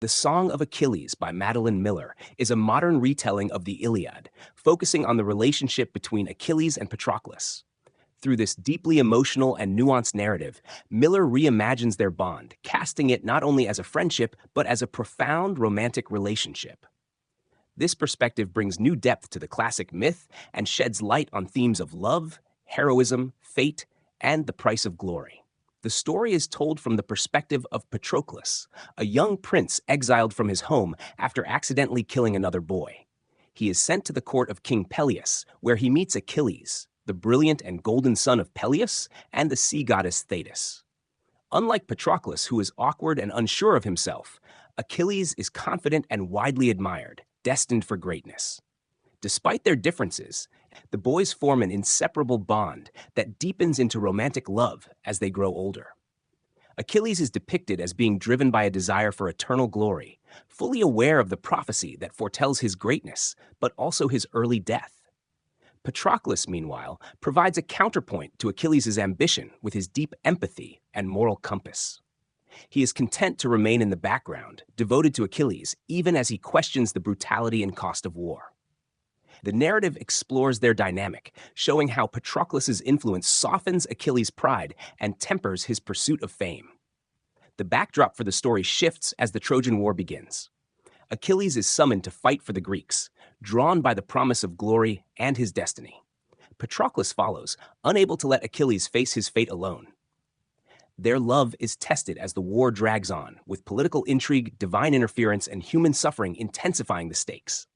The Song of Achilles by Madeline Miller is a modern retelling of the Iliad, focusing on the relationship between Achilles and Patroclus. Through this deeply emotional and nuanced narrative, Miller reimagines their bond, casting it not only as a friendship, but as a profound romantic relationship. This perspective brings new depth to the classic myth and sheds light on themes of love, heroism, fate, and the price of glory. The story is told from the perspective of Patroclus, a young prince exiled from his home after accidentally killing another boy. He is sent to the court of King Peleus, where he meets Achilles, the brilliant and golden son of Peleus, and the sea goddess Thetis. Unlike Patroclus, who is awkward and unsure of himself, Achilles is confident and widely admired, destined for greatness. Despite their differences, the boys form an inseparable bond that deepens into romantic love as they grow older. Achilles is depicted as being driven by a desire for eternal glory, fully aware of the prophecy that foretells his greatness, but also his early death. Patroclus, meanwhile, provides a counterpoint to Achilles' ambition with his deep empathy and moral compass. He is content to remain in the background, devoted to Achilles, even as he questions the brutality and cost of war. The narrative explores their dynamic, showing how Patroclus' influence softens Achilles' pride and tempers his pursuit of fame. The backdrop for the story shifts as the Trojan War begins. Achilles is summoned to fight for the Greeks, drawn by the promise of glory and his destiny. Patroclus follows, unable to let Achilles face his fate alone. Their love is tested as the war drags on, with political intrigue, divine interference, and human suffering intensifying the stakes.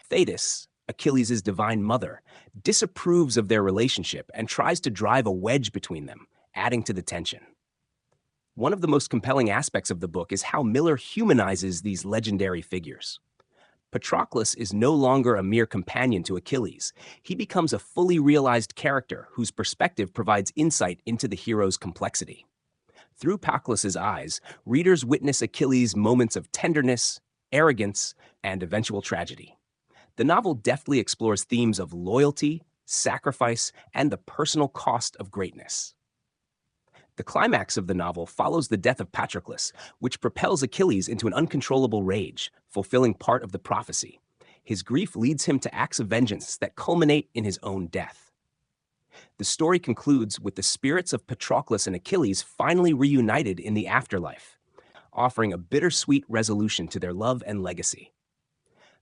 Thetis, Achilles' divine mother, disapproves of their relationship and tries to drive a wedge between them, adding to the tension. One of the most compelling aspects of the book is how Miller humanizes these legendary figures. Patroclus is no longer a mere companion to Achilles. He becomes a fully realized character whose perspective provides insight into the hero's complexity. Through Patroclus's eyes, readers witness Achilles' moments of tenderness, arrogance, and eventual tragedy. The novel deftly explores themes of loyalty, sacrifice, and the personal cost of greatness. The climax of the novel follows the death of Patroclus, which propels Achilles into an uncontrollable rage, fulfilling part of the prophecy. His grief leads him to acts of vengeance that culminate in his own death. The story concludes with the spirits of Patroclus and Achilles finally reunited in the afterlife, offering a bittersweet resolution to their love and legacy.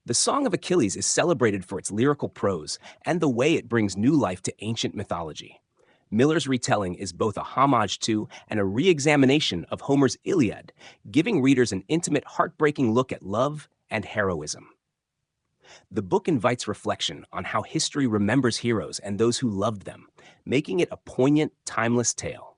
The Song of Achilles is celebrated for its lyrical prose and the way it brings new life to ancient mythology. Miller's retelling is both a homage to and a re-examination of Homer's Iliad, giving readers an intimate, heartbreaking look at love and heroism. The book invites reflection on how history remembers heroes and those who loved them, making it a poignant, timeless tale.